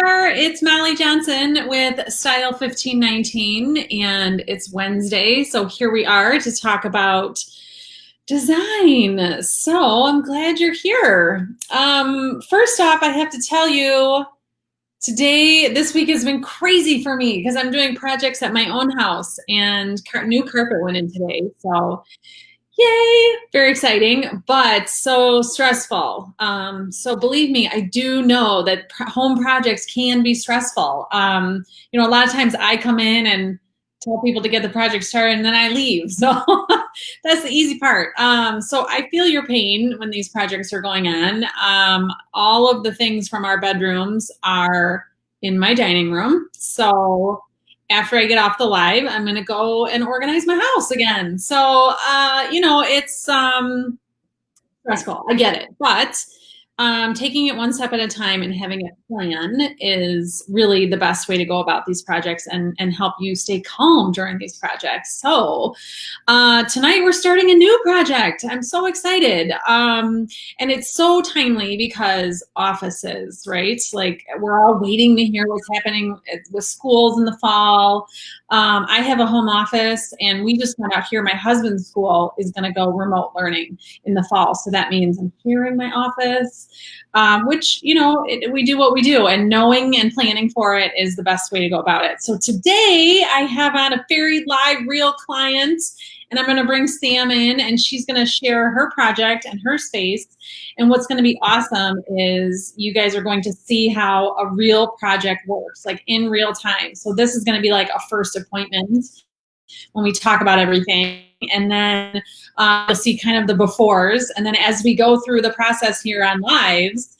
there. It's Molly Johnson with Style 1519, and it's Wednesday. So here we are to talk about design. So I'm glad you're here. First off, I have to tell you, this week has been crazy for me because I'm doing projects at my own house, and new carpet went in today. So yay, very exciting, but so stressful. So believe me, I do know that home projects can be stressful. A lot of times I come in and tell people to get the project started and then I leave. So that's the easy part. So I feel your pain when these projects are going on. All of the things from our bedrooms are in my dining room. So after I get off the live, I'm going to go and organize my house again. So, it's stressful. I get it. But taking it one step at a time and having a plan is really the best way to go about these projects and help you stay calm during these projects. So tonight we're starting a new project. I'm so excited. And it's so timely because offices, right? Like we're all waiting to hear what's happening with schools in the fall. I have a home office and we just found out here my husband's school is going to go remote learning in the fall. So that means I'm here in my office, which, we do what we do, and knowing and planning for it is the best way to go about it. So today I have on a very live, real client, and I'm going to bring Sam in and she's going to share her project and her space. And what's going to be awesome is you guys are going to see how a real project works, like in real time. So this is going to be like a first appointment when we talk about everything. And then you'll see kind of the befores. And then as we go through the process here on lives,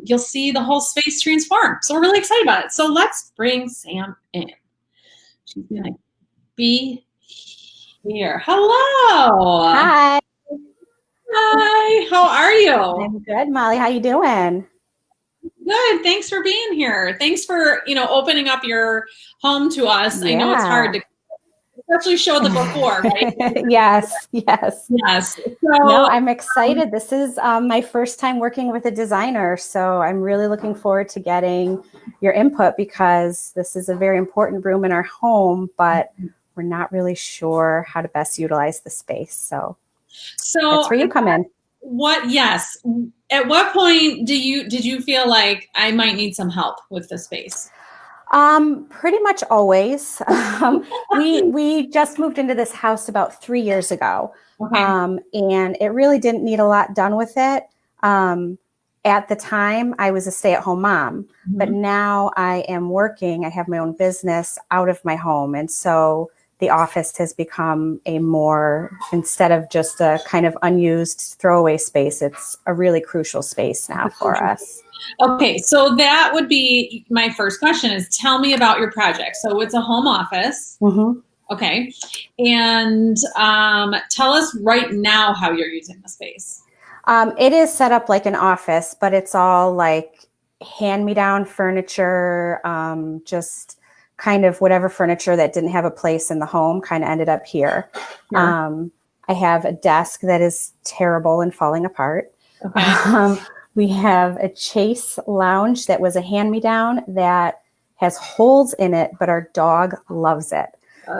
you'll see the whole space transform. So we're really excited about it. So let's bring Sam in. She's going to be here. Hello. Hi. Hi. How are you? I'm good, Molly. How you doing? Good. Thanks for being here. Thanks for, opening up your home to us. Yeah. I know it's hard to especially show the before, right? Yes. So, no, I'm excited. This is my first time working with a designer. So I'm really looking forward to getting your input because this is a very important room in our home, but we're not really sure how to best utilize the space. So that's where you come in. Yes. At what point did you feel like I might need some help with the space? Pretty much always. We just moved into this house about 3 years ago. Okay. And it really didn't need a lot done with it. At the time I was a stay-at-home mom, but now I am working. I have my own business out of my home. And so the office has become instead of just a kind of unused throwaway space, it's a really crucial space now for us. Okay, so that would be my first question is tell me about your project. So it's a home office. Mm-hmm. Okay. And tell us right now how you're using the space. It is set up like an office, but it's all like hand-me-down furniture, just kind of whatever furniture that didn't have a place in the home kind of ended up here. Sure. I have a desk that is terrible and falling apart. Okay. We have a Chase lounge that was a hand-me-down that has holes in it, but our dog loves it.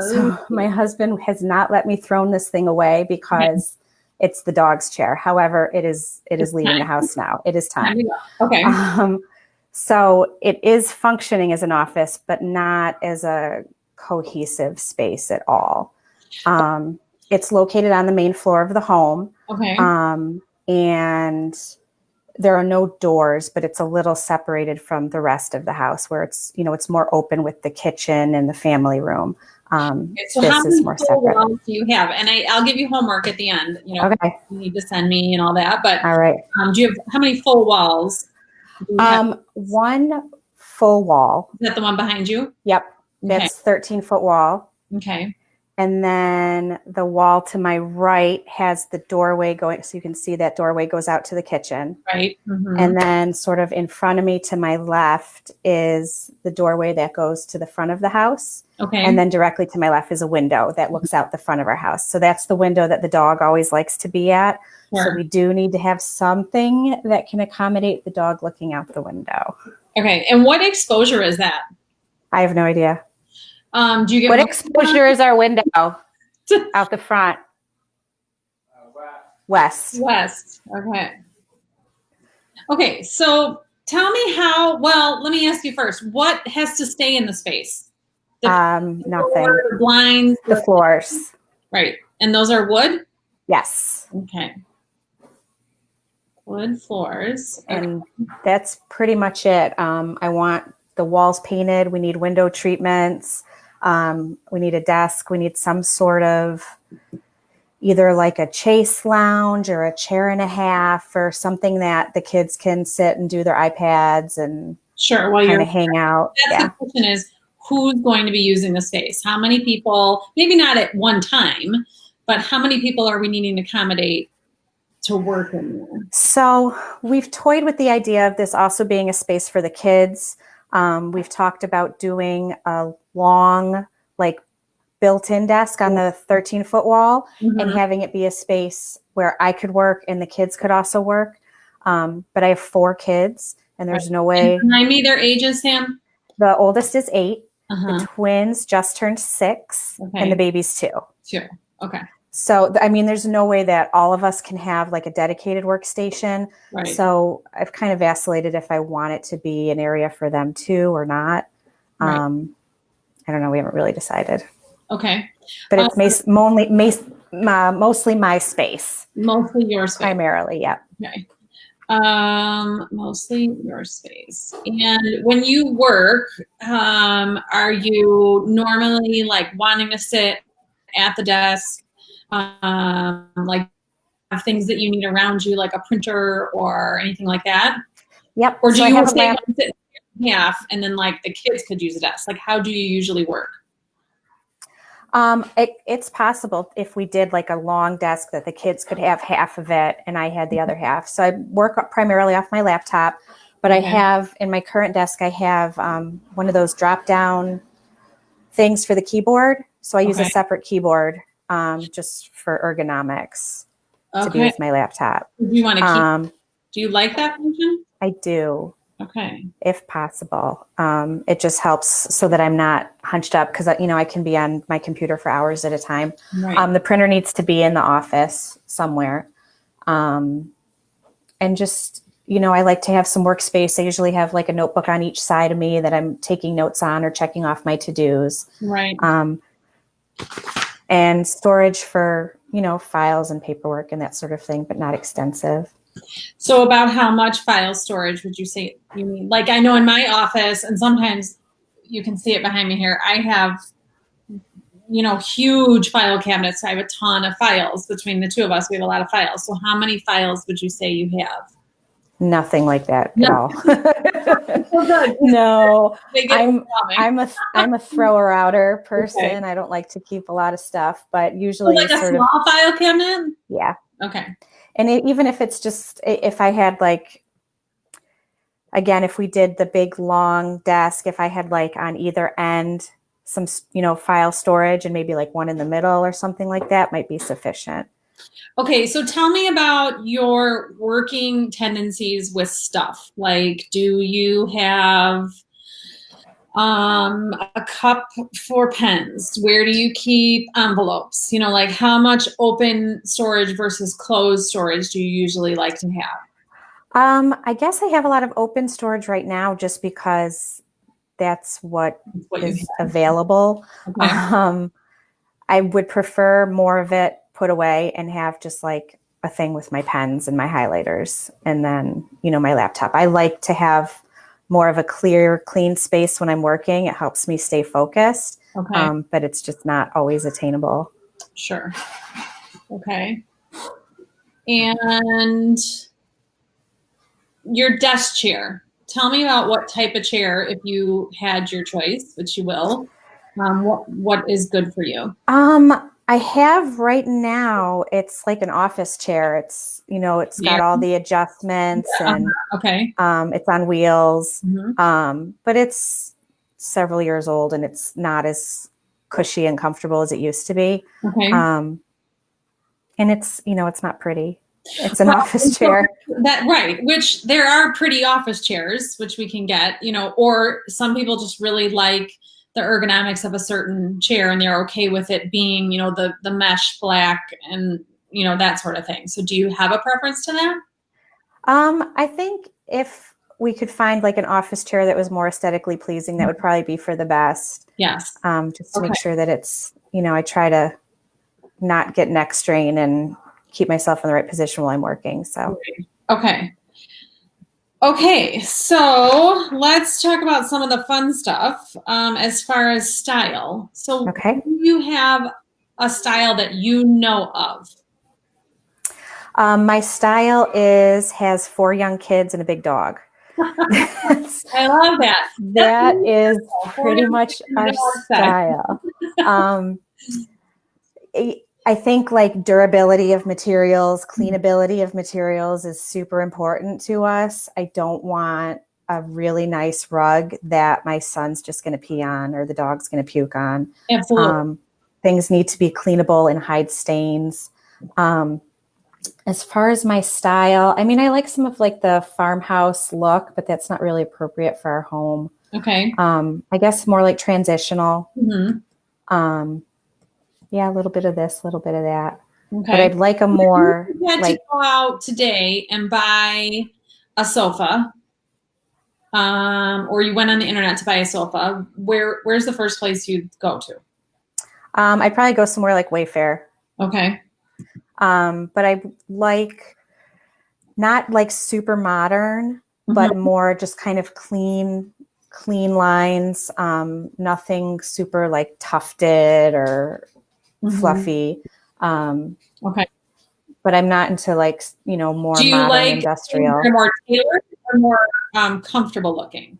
So my husband has not let me throw this thing away because it's the dog's chair. However, it is leaving the house now. It is time. Okay. So it is functioning as an office, but not as a cohesive space at all. It's located on the main floor of the home. Okay. And there are no doors, but it's a little separated from the rest of the house where it's more open with the kitchen and the family room. So this is more separate. Walls do you have? And I'll give you homework at the end. Okay. You need to send me and all that. But all right. Do you have how many full walls? One full wall. Is that the one behind you? Yep. That's 13-foot wall. Okay. And then the wall to my right has the doorway going, so you can see that doorway goes out to the kitchen. Right. Mm-hmm. And then sort of in front of me to my left is the doorway that goes to the front of the house. Okay. And then directly to my left is a window that looks out the front of our house. So that's the window that the dog always likes to be at. Sure. So we do need to have something that can accommodate the dog looking out the window. Okay. And what exposure is that? I have no idea. Do you get What exposure is our window out the front? West. West? Okay. Okay. So tell me how, well, let me ask you first, what has to stay in the space? Nothing. The blinds? The floors. Right. And those are wood? Yes. Okay. Wood floors. Okay. And that's pretty much it. I want the walls painted. We need window treatments. We need a desk. We need some sort of either like a chase lounge or a chair and a half or something that the kids can sit and do their iPads and sure, well, kind of hang out. That's the question is, who's going to be using the space? How many people, maybe not at one time, but how many people are we needing to accommodate to work in there? So we've toyed with the idea of this also being a space for the kids. We've talked about doing a long, like built-in desk on the 13-foot wall and having it be a space where I could work and the kids could also work. But I have 4 kids and there's no way. And remind me their ages, Sam? The oldest is 8. The twins just turned 6 and the baby's 2. 2. Okay. So, I mean, there's no way that all of us can have like a dedicated workstation. Right. So I've kind of vacillated if I want it to be an area for them too or not. Right. I don't know. We haven't really decided. Okay. But it's mostly my space. Mostly your space. Primarily, yeah. Okay. Mostly your space. And when you work, are you normally like wanting to sit at the desk, like have things that you need around you, like a printer or anything like that? Yep. Or do you say sit half and then like the kids could use a desk? Like how do you usually work? It's possible if we did like a long desk that the kids could have half of it and I had the other half. So I work primarily off my laptop, but I have in my current desk, I have one of those drop down things for the keyboard. So I use a separate keyboard just for ergonomics to be with my laptop. Do you want to keep? Do you like that function? I do. Okay. If possible. It just helps so that I'm not hunched up because, I can be on my computer for hours at a time. Right. The printer needs to be in the office somewhere. And just, I like to have some workspace. I usually have like a notebook on each side of me that I'm taking notes on or checking off my to-dos. Right. And storage for, files and paperwork and that sort of thing, but not extensive. So about how much file storage would you say you mean? Like I know in my office, and sometimes you can see it behind me here, I have, huge file cabinets. I have a ton of files between the two of us. We have a lot of files. So how many files would you say you have? Nothing like that at all. No, I'm a thrower outer person. Okay. I don't like to keep a lot of stuff, but usually like a small file cabinet? Yeah. Okay. And even if it's just, if I had like, again, if we did the big long desk, if I had like on either end some, file storage and maybe like one in the middle or something like that might be sufficient. Okay, so tell me about your working tendencies with stuff. Like, do you have a cup for pens? Where do you keep envelopes? Like how much open storage versus closed storage do you usually like to have? I guess I have a lot of open storage right now just because that's what is available. Okay. I would prefer more of it put away and have just like a thing with my pens and my highlighters and then, my laptop. I like to have more of a clear, clean space when I'm working. It helps me stay focused, but it's just not always attainable. Sure. Okay. And your desk chair. Tell me about what type of chair, if you had your choice, which you will, what is good for you? I have right now, it's like an office chair. It's, it's got all the adjustments and it's on wheels. But it's several years old and it's not as cushy and comfortable as it used to be. Okay. And it's, it's not pretty. It's an Well, office so chair. that right, which there are pretty office chairs, which we can get, or some people just really like the ergonomics of a certain chair and they're okay with it being, the mesh black and, that sort of thing. So do you have a preference to that? I think if we could find like an office chair that was more aesthetically pleasing, that would probably be for the best. Yes. Just to make sure that it's, I try to not get neck strain and keep myself in the right position while I'm working. So, okay. Okay, so let's talk about some of the fun stuff as far as style. So okay. do you have a style that you know of? My style has 4 young kids and a big dog. I love that. That is pretty much our style. I think like durability of materials, cleanability of materials is super important to us. I don't want a really nice rug that my son's just going to pee on or the dog's going to puke on. Absolutely. Things need to be cleanable and hide stains. As far as my style, I mean, I like some of like the farmhouse look, but that's not really appropriate for our home. Okay. I guess more like transitional. Mm-hmm. Yeah, a little bit of this, a little bit of that. Okay. But I'd like a more if you had to go out today and buy a sofa, or you went on the internet to buy a sofa, where's the first place you'd go to? I'd probably go somewhere like Wayfair. Okay. But I like not like super modern, but more just kind of clean lines. Nothing super like tufted or fluffy. Okay. But I'm not into like, more Do you modern like industrial. more tailored or more comfortable looking?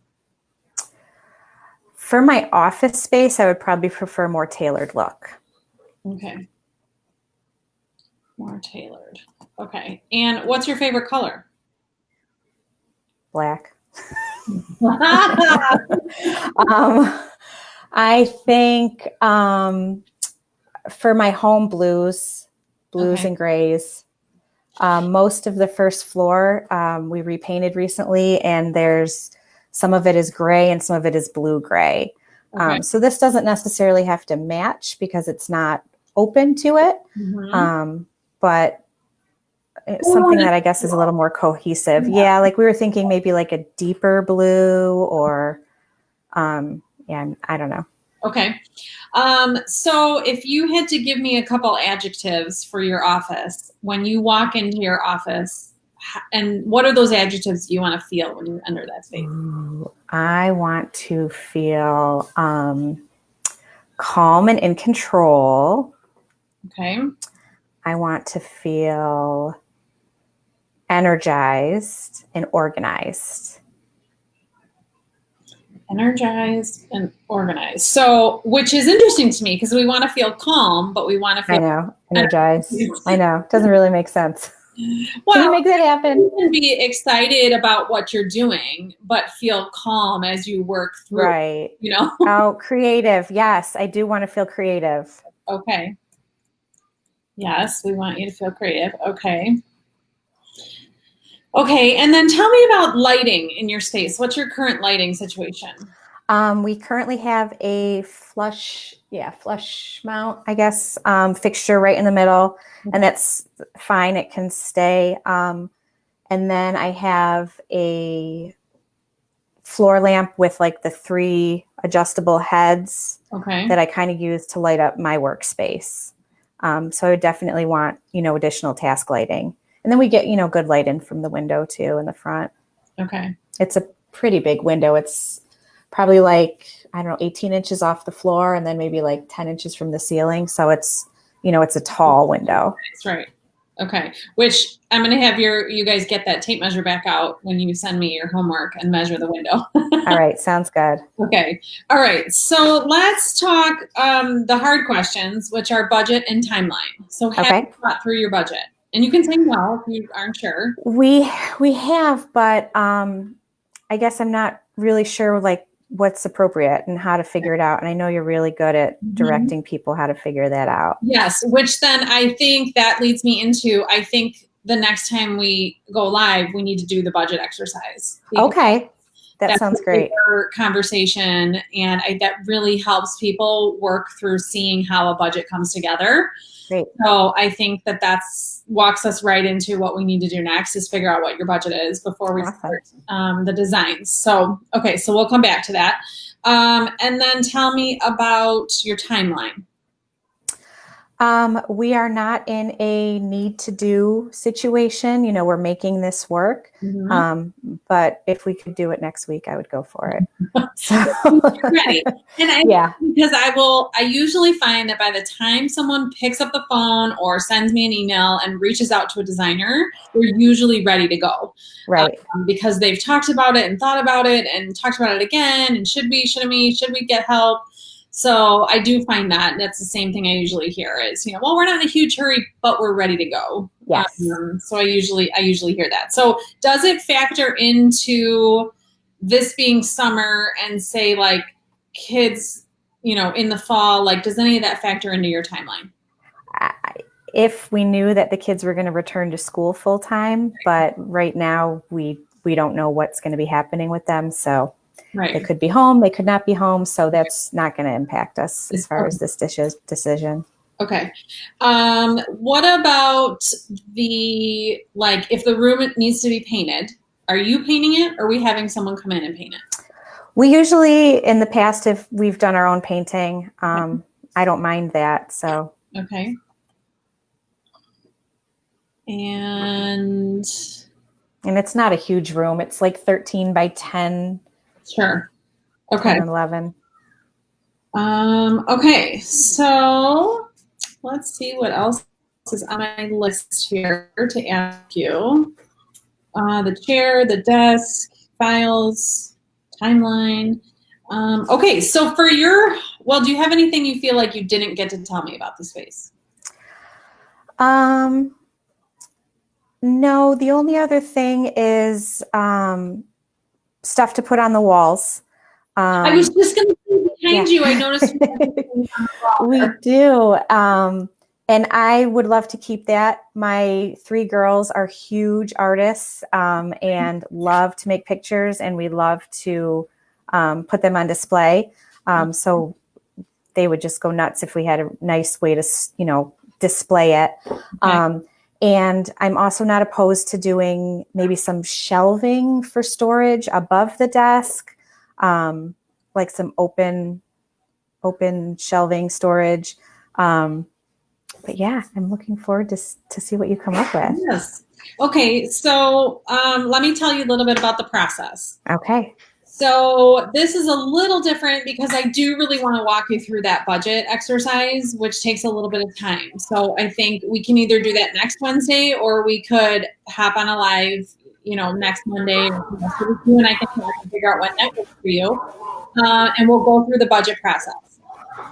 For my office space, I would probably prefer more tailored look. Okay. More tailored. Okay. And what's your favorite color? Black. I think for my home blues Okay. and grays. Most of the first floor we repainted recently, and there's some of it is gray and some of it is blue gray. Okay. So this doesn't necessarily have to match because it's not open to it, but it's something that I guess is a little more cohesive. Yeah, like we were thinking maybe like a deeper blue or, yeah, I don't know. Okay. So if you had to give me a couple adjectives for your office, when you walk into your office, and what are those adjectives you want to feel when you enter that space? I want to feel calm and in control. Okay. I want to feel energized and organized. Energized and organized. So, which is interesting to me because we want to feel calm, but we want to feel. I know, energized. I know, it doesn't really make sense. Well, can you make that happen? You can be excited about what you're doing, but feel calm as you work through. Right. It, Oh, creative. Yes, I do want to feel creative. Okay. Yes, we want you to feel creative. Okay. Okay, and then tell me about lighting in your space. What's your current lighting situation? We currently have a flush mount, I guess, fixture right in the middle, and that's fine. It can stay. And then I have a floor lamp with like the 3 adjustable heads that I kind of use to light up my workspace. So I would definitely want, additional task lighting. And then we get, good light in from the window too in the front. Okay. It's a pretty big window. It's probably like, 18 inches off the floor and then maybe like 10 inches from the ceiling. So it's, it's a tall window. That's right. Okay. Which I'm going to have you guys get that tape measure back out when you send me your homework and measure the window. All right. Sounds good. Okay. All right. So let's talk the hard questions, which are budget and timeline. So have you thought through your budget? And you can say no if you aren't sure. We have, but I guess I'm not really sure like what's appropriate and how to figure it out. And I know you're really good at directing people how to figure that out. Yes, which then I think that leads me into, I think the next time we go live, we need to do the budget exercise. Okay. That That's sounds a great. bigger conversation, and that really helps people work through seeing how a budget comes together. Great. So I think that's walks us right into what we need to do next is figure out what your budget is before we start the designs. So, okay, so we'll come back to that. And then tell me about your timeline. We are not in a need to do situation. You know, we're making this work. But if we could do it next week, I would go for it. So ready. And because I usually find that by the time someone picks up the phone or sends me an email and reaches out to a designer, they're usually ready to go. Right. Because they've talked about it and thought about it and talked about it again. And should we get help? So I do find that that's the same thing I usually hear is, you know, well, we're not in a huge hurry, but we're ready to go. Yes. So I usually hear that. So does it factor into this being summer and say like kids, you know, in the fall, like does any of that factor into your timeline? If we knew that the kids were going to return to school full time, but right now we don't know what's going to be happening with them. So they could be home, they could not be home. So that's not going to impact us as far as this decision. Okay. What about if the room needs to be painted, are you painting it or are we having someone come in and paint it? We usually, in the past, if we've done our own painting, I don't mind that. So. Okay. And it's not a huge room. It's like 13 by 10. Sure. Okay. 10 and 11. Okay. So let's see what else is on my list here to ask you. The chair, the desk, files, timeline. Okay. So do you have anything you feel like you didn't get to tell me about the space? No, the only other thing is stuff to put on the walls. I was just going to say behind you. I noticed we do. And I would love to keep that. My 3 girls are huge artists and love to make pictures, and we love to put them on display. So they would just go nuts if we had a nice way to, display it. And I'm also not opposed to doing maybe some shelving for storage above the desk, like some open shelving storage. But yeah, I'm looking forward to see what you come up with. Yes. Okay. So let me tell you a little bit about the process. Okay. So this is a little different because I do really want to walk you through that budget exercise, which takes a little bit of time. So I think we can either do that next Wednesday or we could hop on a live, next Monday. So you and I can talk and figure out what that works for you. And we'll go through the budget process.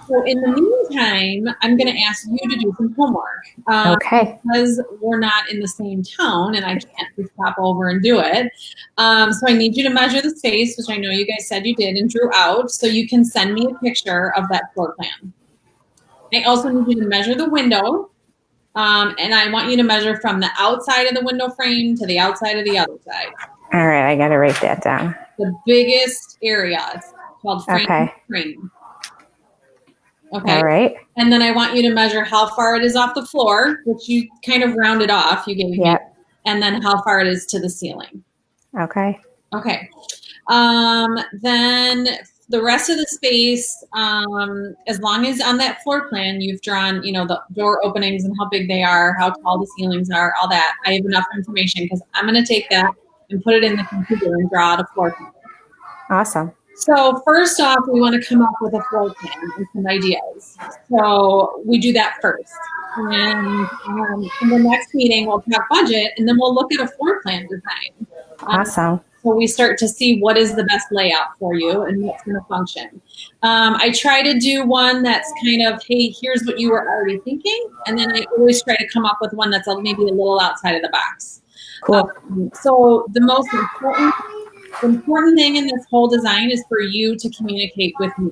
So in the meantime, I'm going to ask you to do some homework. Okay. Because we're not in the same town and I can't just pop over and do it. So I need you to measure the space, which I know you guys said you did and drew out, so you can send me a picture of that floor plan. I also need you to measure the window. And I want you to measure from the outside of the window frame to the outside of the other side. All right. I got to write that down. The biggest area. It's called frame. Okay. All right. And then I want you to measure how far it is off the floor, which you kind of rounded off. You gave me. And then how far it is to the ceiling. Okay. Okay. Then the rest of the space, as long as on that floor plan you've drawn, the door openings and how big they are, how tall the ceilings are, all that. I have enough information because I'm going to take that and put it in the computer and draw out a floor plan. Awesome. So first off, we want to come up with a floor plan and some ideas. So we do that first. And in the next meeting, we'll talk budget, and then we'll look at a floor plan design. Awesome. So we start to see what is the best layout for you and what's going to function. I try to do one that's kind of, hey, here's what you were already thinking. And then I always try to come up with one that's maybe a little outside of the box. Cool. So the most important thing in this whole design is for you to communicate with me.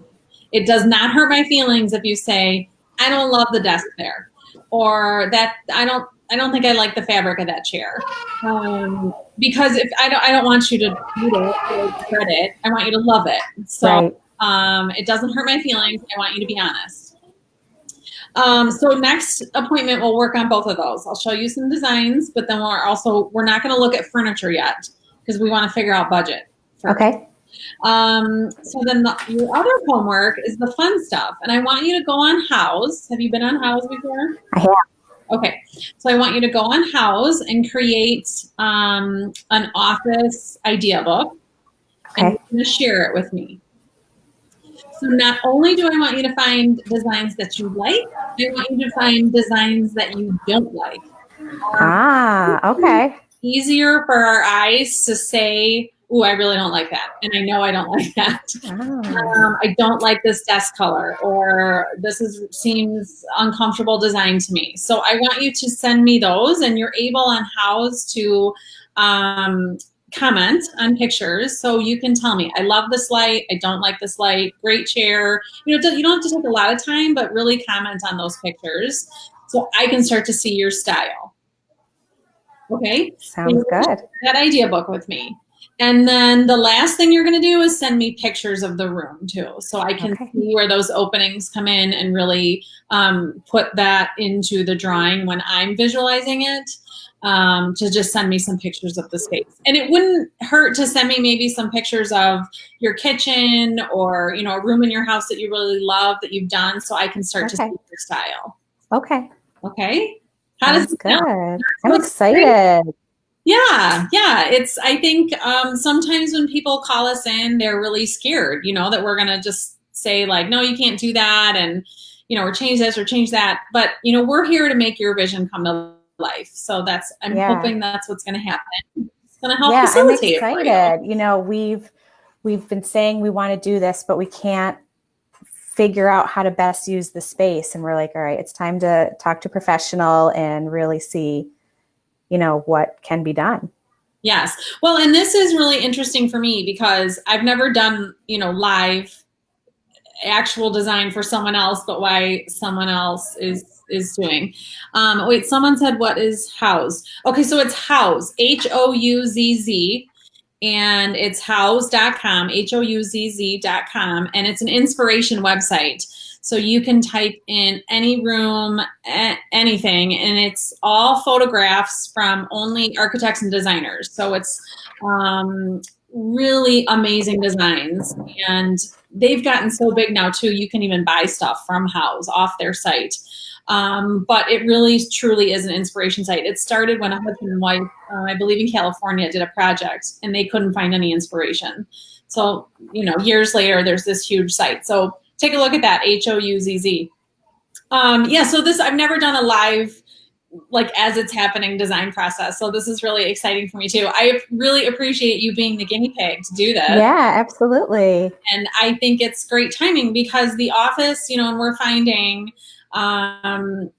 It does not hurt my feelings if you say, I don't love the desk there, or that I don't I don't think I like the fabric of that chair. Because if I don't want you to hate it or dread it. I want you to love it. So Right. it doesn't hurt my feelings. I want you to be honest. So next appointment, we'll work on both of those. I'll show you some designs, but then we're not going to look at furniture yet because we want to figure out budget first. Okay. So then your other homework is the fun stuff. And I want you to go on House. Have you been on House before? I have. Okay. So I want you to go on House and create an office idea book. And you're going to share it with me. So not only do I want you to find designs that you like, I want you to find designs that you don't like. Okay. Easier for our eyes to say, "Ooh, I really don't like that," and I know I don't like that. I don't like this desk color, or this seems uncomfortable design to me. So I want you to send me those, and you're able on House to comment on pictures, so you can tell me, I love this light, I don't like this light, great chair. You don't have to take a lot of time, but really comment on those pictures so I can start to see your style. Okay? Sounds good. That idea book with me. And then the last thing you're going to do is send me pictures of the room too, so I can see where those openings come in and really put that into the drawing when I'm visualizing it. To just send me some pictures of the space. And it wouldn't hurt to send me maybe some pictures of your kitchen or, a room in your house that you really love that you've done, so I can start to see your style. Okay. Okay. How does it sound? I'm excited. Yeah. I think sometimes when people call us in, they're really scared, that we're going to just say like, no, you can't do that. And, or change this or change that. But, we're here to make your vision come to life. So I'm hoping that's what's going to happen. It's going to help facilitate. I'm excited. We've been saying we want to do this, but we can't figure out how to best use the space. And we're like, all right, it's time to talk to a professional and really see, what can be done. Yes. Well, and this is really interesting for me because I've never done, live actual design for someone else, but why someone else is doing. Wait, someone said, what is House? Okay, so it's House, Houzz, and it's houzz.com, houzz.com, and it's an inspiration website. So you can type in any room, anything, and it's all photographs from only architects and designers. So it's really amazing designs, and they've gotten so big now too, you can even buy stuff from House off their site. But it really truly is an inspiration site. It started when a husband and wife, I believe in California, did a project and they couldn't find any inspiration. So, years later, there's this huge site. So take a look at that, Houzz. So I've never done a live, like as it's happening, design process. So this is really exciting for me too. I really appreciate you being the guinea pig to do this. Yeah, absolutely. And I think it's great timing because the office, and we're finding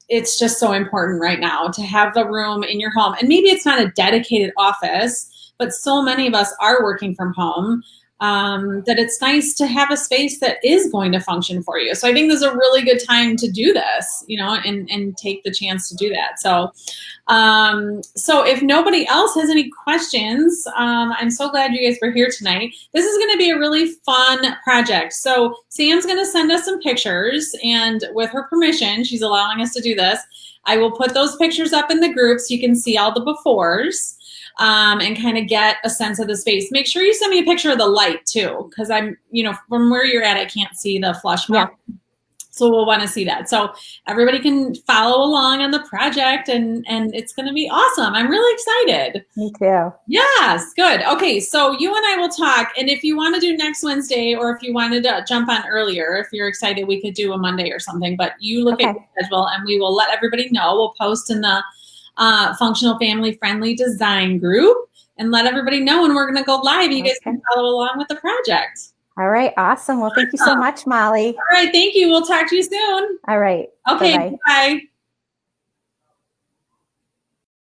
it's just so important right now to have the room in your home. And maybe it's not a dedicated office, but so many of us are working from home. That it's nice to have a space that is going to function for you. So I think this is a really good time to do this, and take the chance to do that. So, so if nobody else has any questions, I'm so glad you guys were here tonight. This is going to be a really fun project. So Sam's going to send us some pictures, and with her permission, she's allowing us to do this. I will put those pictures up in the group so you can see all the befores. And kind of get a sense of the space. Make sure you send me a picture of the light too, because I'm, from where you're at, I can't see the flush mark. Yeah. So we'll want to see that. So everybody can follow along on the project, and it's going to be awesome. I'm really excited. Me too. Yes, good. Okay, so you and I will talk, and if you want to do next Wednesday, or if you wanted to jump on earlier, if you're excited, we could do a Monday or something. But you look at your schedule, and we will let everybody know. We'll post in the Functional Family Friendly Design group and let everybody know when we're going to go live. You guys can follow along with the project. All right. Awesome. Well, thank you so much, Molly. All right. Thank you. We'll talk to you soon. All right. Okay. Bye.